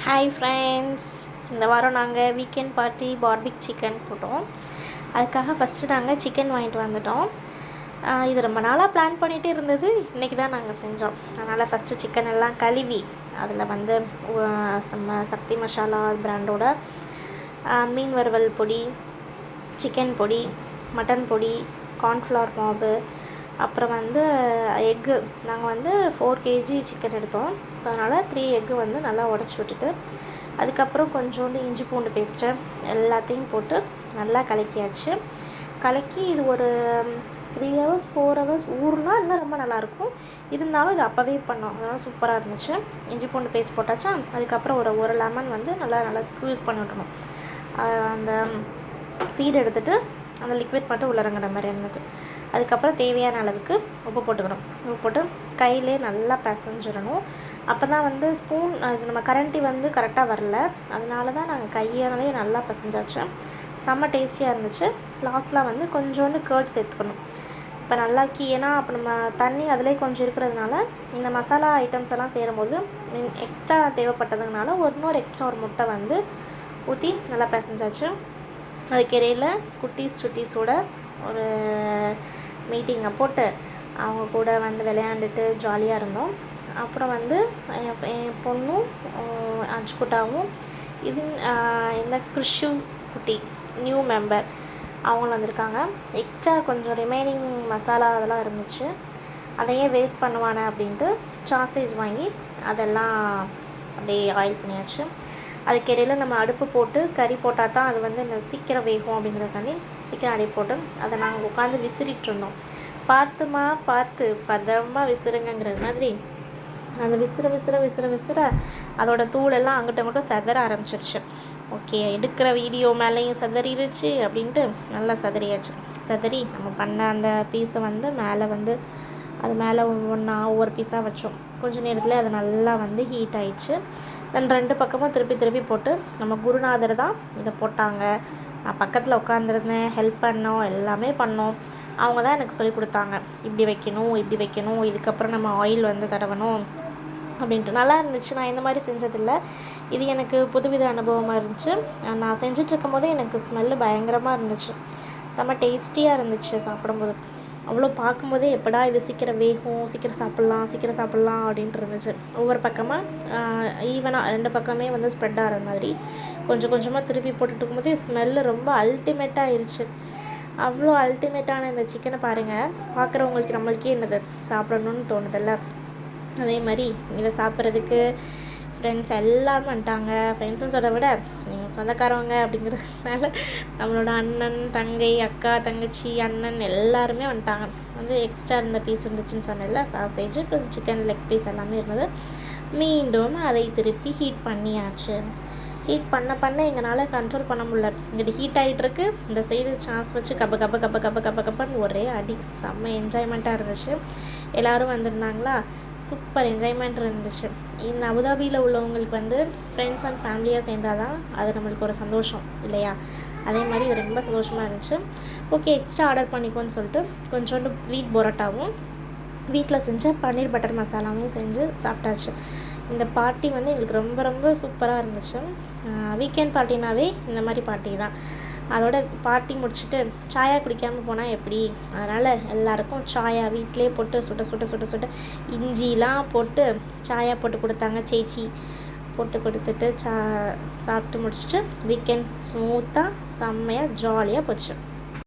Hi friends, இந்த வாரம் நாங்கள் வீக்கெண்ட் பார்ட்டி பார்பிக் சிக்கன் போட்டோம். அதுக்காக ஃபஸ்ட்டு நாங்கள் சிக்கன் வாங்கிட்டு வந்துட்டோம். இது ரொம்ப நாளாக பிளான் பண்ணிகிட்டே இருந்தது. இன்றைக்கி தான் நாங்கள் செஞ்சோம். அதனால் ஃபஸ்ட்டு சிக்கன் எல்லாம் கழுவி அதில் வந்து நம்ம சக்தி மசாலா பிராண்டோட மீன் வறுவல் பொடி, சிக்கன் பொடி, மட்டன் பொடி, கார்ன்ஃப்ளவர் மாவு, அப்புறம் வந்து எக்கு. நாங்கள் வந்து 4 kg சிக்கன் எடுத்தோம். ஸோ அதனால் 3 எக்கு வந்து நல்லா உடச்சி விட்டுட்டு அதுக்கப்புறம் கொஞ்சோண்டு இஞ்சி பூண்டு பேஸ்ட்டு எல்லாத்தையும் போட்டு நல்லா கலக்கியாச்சு. கலக்கி இது ஒரு 3 hours 4 hours ஊறுனா இன்னும் ரொம்ப நல்லாயிருக்கும். இருந்தாலும் இது அப்போவே பண்ணோம், அதனால் சூப்பராக இருந்துச்சு. இஞ்சி பூண்டு பேஸ்ட் போட்டாச்சா. அதுக்கப்புறம் ஒரு லெமன் வந்து நல்லா ஸ்க்யூஸ் பண்ணி விட்டணும். அந்த சீடு எடுத்துகிட்டு அந்த லிக்விட் மட்டும் உள்ளறங்குற மாதிரி இருந்தது. அதுக்கப்புறம் தேவையான அளவுக்கு உப்பு போட்டுக்கணும். உப்பு போட்டு கையிலே நல்லா பிசைஞ்சிடணும். அப்போ தான் வந்து ஸ்பூன் நம்ம கரண்டி வந்து கரெக்டாக வரல, அதனால தான் நாங்கள் கையாலே நல்லா பிசைஞ்சாச்சு. செம்ம டேஸ்டியாக இருந்துச்சு. லாஸ்ட்டில் வந்து கொஞ்சோண்டு கர்ட் சேர்த்துக்கணும். இப்போ நல்லா ஏன்னா அப்போ நம்ம தண்ணி அதிலே கொஞ்சம் இருக்கிறதுனால இந்த மசாலா ஐட்டம்ஸ் எல்லாம் சேரும்போது எக்ஸ்ட்ரா தேவைப்பட்டதுனால இன்னொரு எக்ஸ்ட்ரா ஒரு முட்டை வந்து ஊற்றி நல்லா பிசைஞ்சாச்சு. அதுக்கிடையில் சுட்டீஸோட ஒரு மீட்டிங்கை போட்டு அவங்க கூட வந்து விளையாண்டுட்டு ஜாலியாக இருந்தோம். அப்புறம் வந்து என் பொண்ணும் அஞ்சுக்குட்டாவும் இந்த கிருஷு குட்டி நியூ மெம்பர் அவங்களும் வந்திருக்காங்க. எக்ஸ்ட்ரா கொஞ்சம் ரிமைனிங் மசாலா அதெல்லாம் இருந்துச்சு. அதையே வேஸ்ட் பண்ணுவானே அப்படின்ட்டு சாசேஜ் வாங்கி அதெல்லாம் அப்படியே ஆயில் பண்ணியாச்சு. அதுக்கிடையில் நம்ம அடுப்பு போட்டு கறி போட்டால் தான் அது வந்து இந்த சீக்கிரம் வேகும் அப்படிங்கிறதுக்காண்டி சீக்கிரம் அடி போட்டு அதை நாங்கள் உட்காந்து விசிறிட்டு இருந்தோம். பார்த்து பதமாக விசிறுங்கிறது மாதிரி அந்த விசிற அதோட தூளெல்லாம் அங்கிட்டும் செதற ஆரம்பிச்சிருச்சு. ஓகே, எடுக்கிற வீடியோ மேலேயும் செதறிடுச்சு அப்படின்ட்டு நல்லா செதறி நம்ம பண்ண அந்த பீஸை வந்து மேலே வந்து அது மேலே ஒவ்வொரு பீஸாக வச்சோம். கொஞ்சம் நேரத்தில் அது நல்லா வந்து ஹீட் ஆயிடுச்சு. தென் 2 பக்கமும் திருப்பி போட்டு நம்ம குருநாதர் தான் இதை போட்டாங்க. நான் பக்கத்தில் உட்காந்துருந்தேன், ஹெல்ப் பண்ணோம், எல்லாமே பண்ணோம். அவங்க தான் எனக்கு சொல்லி கொடுத்தாங்க, இப்படி வைக்கணும், இதுக்கப்புறம் நம்ம ஆயில் வந்து தடவணும் அப்படின்ட்டு. நல்லா இருந்துச்சு. நான் இந்த மாதிரி செஞ்சதில்லை. இது எனக்கு புதுவித அனுபவமாக இருந்துச்சு. நான் செஞ்சிட்ருக்கும் போதே எனக்கு ஸ்மெல்லு பயங்கரமாக இருந்துச்சு. செம்ம டேஸ்டியாக இருந்துச்சு சாப்பிடும்போது. அவ்வளோ பார்க்கும்போதே எப்படா இது சீக்கிரம் வேகும், சீக்கிரம் சாப்பிட்லாம் அப்படின்ட்டு இருந்துச்சு. ஒவ்வொரு பக்கமாக ஈவனாக 2 பக்கமே வந்து ஸ்ப்ரெட் ஆகிற மாதிரி கொஞ்சமாக திருப்பி போட்டுட்டு இருக்கும்போது ஸ்மெல்லு ரொம்ப அல்டிமேட்டாக ஆயிடுச்சு. அவ்வளோ அல்டிமேட்டான இந்த சிக்கனை பாருங்கள், பார்க்குறவங்களுக்கு நம்மளுக்கே என்னது சாப்பிடணுன்னு தோணுதில்ல. அதே மாதிரி இதை சாப்பிட்றதுக்கு ஃப்ரெண்ட்ஸ் எல்லாரும் வந்துட்டாங்க. ஃப்ரெண்ட்ஸும் சொல்கிறத விட நீங்கள் சொந்தக்காரவங்க அப்படிங்கிறதுனால நம்மளோட அண்ணன், தங்கை, அக்கா, தங்கச்சி, அண்ணன் எல்லாருமே வந்துட்டாங்க. வந்து எக்ஸ்ட்ரா இருந்த பீஸ் இருந்துச்சுன்னு சொன்னேன்ல, சாசேஜ், கொஞ்சம் சிக்கன் லெக் பீஸ் எல்லாமே இருந்தது. மீண்டும் அதை திருப்பி ஹீட் பண்ணியாச்சு. ஹீட் பண்ண எங்களால் கண்ட்ரோல் பண்ண முடியல. இங்கிட்ட ஹீட் ஆகிட்டுருக்கு, இந்த சைடு சாஸ் வச்சு கப்பன்னு ஒரே அடி. செம்ம என்ஜாய்மெண்ட்டாக இருந்துச்சு. எல்லோரும் வந்திருந்தாங்களா, சூப்பர் என்ஜாய்மெண்ட் இருந்துச்சு. இந்த அபுதாபியில் உள்ளவங்களுக்கு வந்து ஃப்ரெண்ட்ஸ் அண்ட் ஃபேமிலியாக சேர்ந்தால் தான் அது நம்மளுக்கு ஒரு சந்தோஷம் இல்லையா? அதே மாதிரி இது ரொம்ப சந்தோஷமாக இருந்துச்சு. ஓகே, எக்ஸ்ட்ரா ஆர்டர் பண்ணிக்கோன்னு சொல்லிட்டு கொஞ்சோண்டு வீட் பரோட்டாவும் வீட்டில் செஞ்ச பன்னீர் பட்டர் மசாலாவும் செஞ்சு சாப்பிட்டாச்சு. இந்த பார்ட்டி வந்து எங்களுக்கு ரொம்ப சூப்பராக இருந்துச்சு. வீக்கெண்ட் பார்ட்டினாவே இந்த மாதிரி பார்ட்டி தான். அதோட பார்ட்டி முடிச்சுட்டு சாயா குடிக்காமல் போனால் எப்படி? அதனால் எல்லாருக்கும் சாயா வீட்டிலே போட்டு சுட்ட இஞ்சிலாம் போட்டு சாயா போட்டு கொடுத்தாங்க. சேச்சி போட்டு கொடுத்துட்டு சாப்பிட்டு முடிச்சுட்டு வீக்கெண்ட் ஸ்மூத்தாக செம்மையாக ஜாலியாக போச்சு.